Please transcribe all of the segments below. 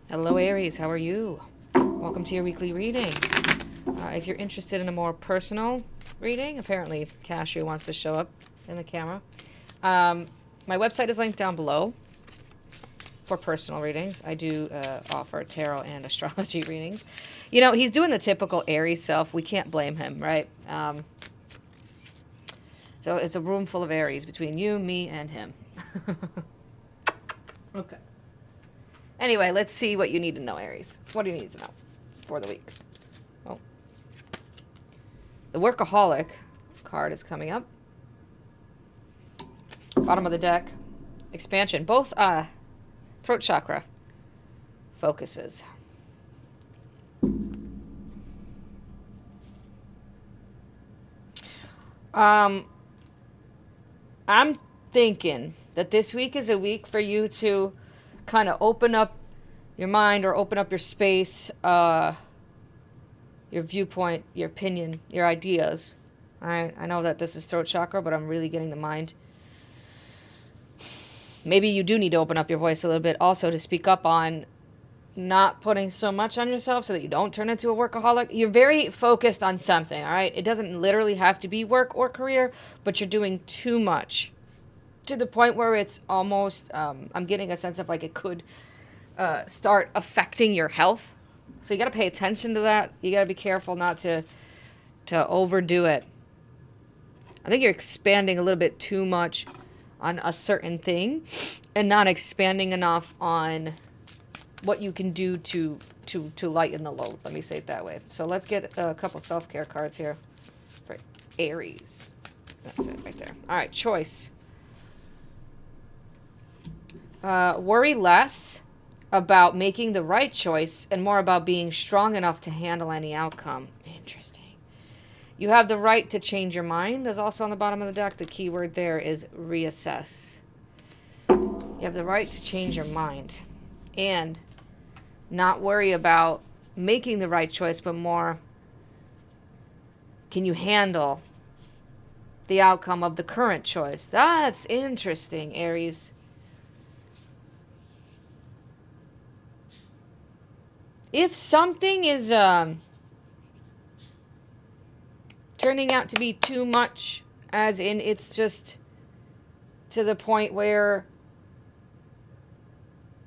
Hello, Aries. How are you? Welcome to your weekly reading. If you're interested in a more personal reading, apparently Cashew wants to show up in the camera. Um, my website is linked down below for personal readings. I do offer tarot and astrology readings. You know, he's doing the typical Aries self. We can't blame him, right? So it's a room full of Aries between you, me, and him. Okay. Anyway, let's see what you need to know, Aries. What do you need to know for the week? Oh, the Workaholic card is coming up. Bottom of the deck. Expansion. Both throat chakra focuses. I'm thinking that this week is a week for you to kind of open up your mind or open up your space, your viewpoint, your opinion, your ideas. All right, I know that this is throat chakra, but I'm really getting the mind. Maybe you do need to open up your voice a little bit also to speak up on not putting so much on yourself so that you don't turn into a workaholic. You're very focused on something, all right? It doesn't literally have to be work or career, but you're doing too much to the point where it's almost, I'm getting a sense of like it could start affecting your health. So you got to pay attention to that. You got to be careful not to overdo it. I think you're expanding a little bit too much on a certain thing and not expanding enough on what you can do to lighten the load. Let me say it that way. So let's get a couple self-care cards here for Aries. That's it right there. All right, choice. Worry less about making the right choice and more about being strong enough to handle any outcome. Interesting. You have the right to change your mind. Is also on the bottom of the deck. The key word there is reassess. You have the right to change your mind and not worry about making the right choice, but more, can you handle the outcome of the current choice? That's interesting, Aries. If something is turning out to be too much, as in it's just to the point where,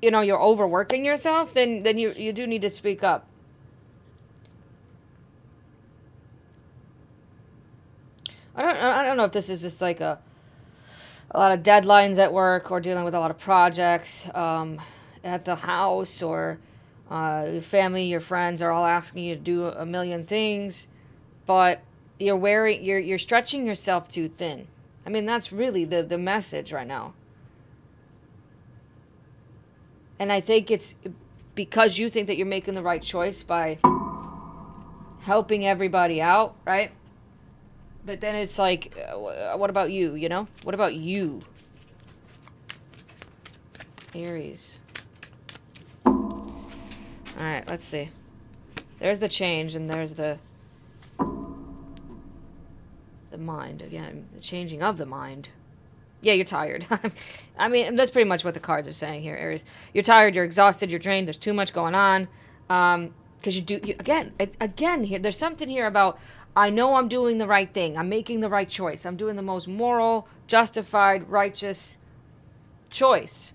you know, you're overworking yourself, then you do need to speak up. I don't know if this is just like a lot of deadlines at work or dealing with a lot of projects at the house, or your family, your friends are all asking you to do a million things, but you're stretching yourself too thin. I mean, that's really the message right now. And I think it's because you think that you're making the right choice by helping everybody out, right? But then it's like, what about you, you know? What about you? Aries. All right, let's see. There's the change, and there's the mind again. The changing of the mind. Yeah, you're tired. I mean, that's pretty much what the cards are saying here, Aries. You're tired, you're exhausted, you're drained, there's too much going on. Because again, here, there's something here about, I know I'm doing the right thing. I'm making the right choice. I'm doing the most moral, justified, righteous choice.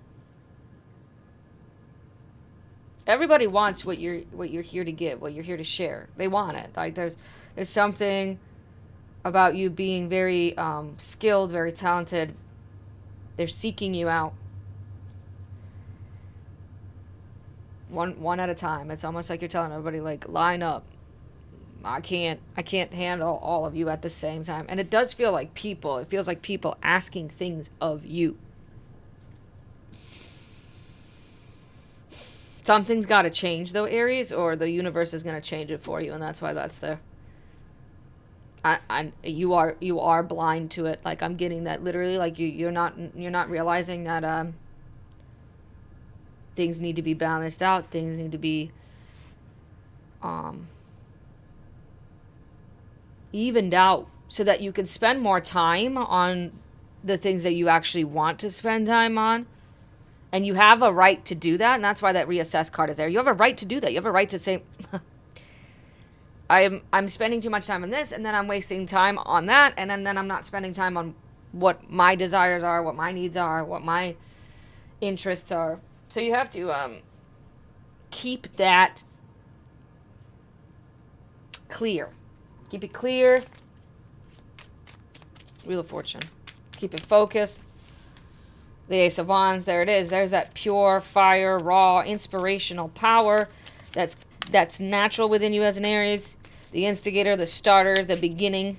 Everybody wants what you're here to give, what you're here to share. They want it. Like there's something about you being very skilled, very talented. They're seeking you out. One at a time. It's almost like you're telling everybody, like, line up. I can't handle all of you at the same time. And it does feel like people. It feels like people asking things of you. Something's got to change, though, Aries, or the universe is going to change it for you, and that's why that's there. You are blind to it. Like, I'm getting that literally. Like you're not realizing that things need to be balanced out. Things need to be evened out so that you can spend more time on the things that you actually want to spend time on, And you have a right to do that, and that's why that reassess card is there. You have a right to do that. You have a right to say, I'm spending too much time on this, and then I'm wasting time on that, and then I'm not spending time on what my desires are, what my needs are, what my interests are. So you have to keep that clear. Keep it clear. Wheel of Fortune. Keep it focused. The Ace of Wands, there it is. There's that pure fire, raw, inspirational power that's natural within you as an Aries. The instigator, the starter, the beginning.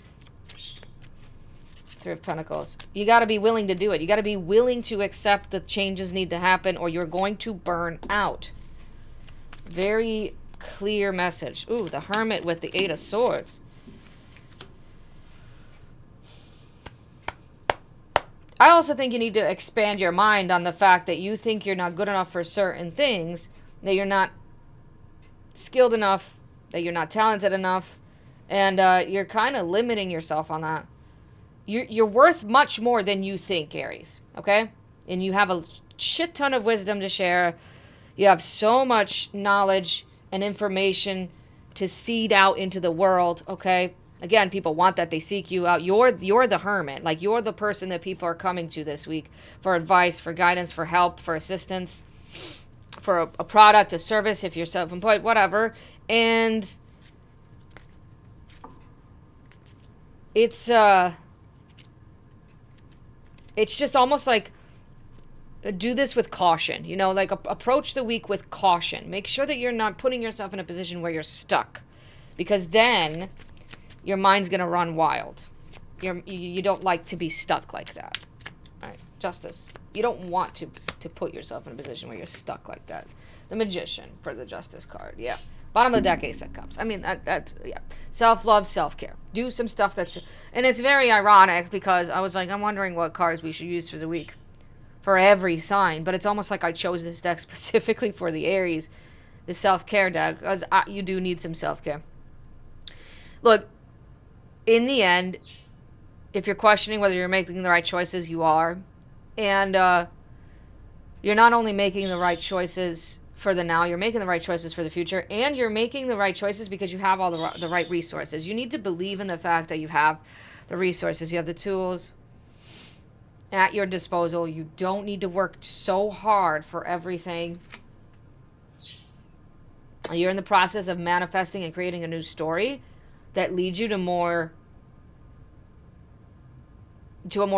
Three of Pentacles. You got to be willing to do it. You got to be willing to accept that changes need to happen or you're going to burn out. Very clear message. Ooh, the Hermit with the Eight of Swords. I also think you need to expand your mind on the fact that you think you're not good enough for certain things, that you're not skilled enough, that you're not talented enough, and you're kind of limiting yourself on that. You're worth much more than you think, Aries, okay? And you have a shit ton of wisdom to share. You have so much knowledge and information to seed out into the world, okay? Again, people want that. They seek you out. You're the hermit. Like, you're the person that people are coming to this week for advice, for guidance, for help, for assistance, for a product, a service, if you're self-employed, whatever. And it's just almost like do this with caution, you know, like approach the week with caution. Make sure that you're not putting yourself in a position where you're stuck, because then your mind's going to run wild. You don't like to be stuck like that. All right, Justice. You don't want to put yourself in a position where you're stuck like that. The Magician for the Justice card, yeah. Bottom of the deck, Ace of Cups. I mean, that's yeah. Self-love, self-care. Do some stuff that's... And it's very ironic because I was like, I'm wondering what cards we should use for the week for every sign. But it's almost like I chose this deck specifically for the Aries, the self-care deck. Because you do need some self-care. Look, in the end, if you're questioning whether you're making the right choices, you are. And you're not only making the right choices for the now, you're making the right choices for the future, and you're making the right choices because you have all the right resources. You need to believe in the fact that you have the resources, you have the tools at your disposal. You don't need to work so hard for everything. You're in the process of manifesting and creating a new story that leads you to a more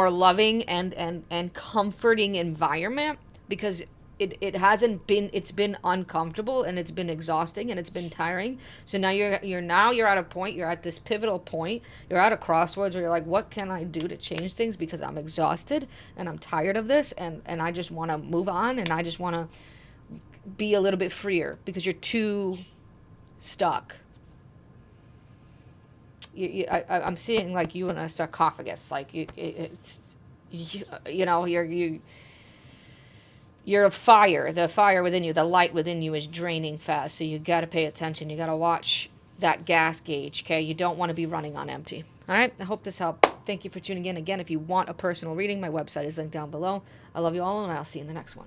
loving and comforting environment, because it's been uncomfortable and it's been exhausting and it's been tiring. So now you're at a point, you're at this pivotal point, you're at a crossroads where you're like, what can I do to change things, because I'm exhausted and I'm tired of this, and I just want to move on, and I just want to be a little bit freer, because you're too stuck. I'm seeing like you in a sarcophagus, like you're a fire. The fire within you, the light within you is draining fast. So you got to pay attention. You got to watch that gas gauge, okay? You don't want to be running on empty. All right? I hope this helped. Thank you for tuning in. Again, if you want a personal reading, my website is linked down below. I love you all, and I'll see you in the next one.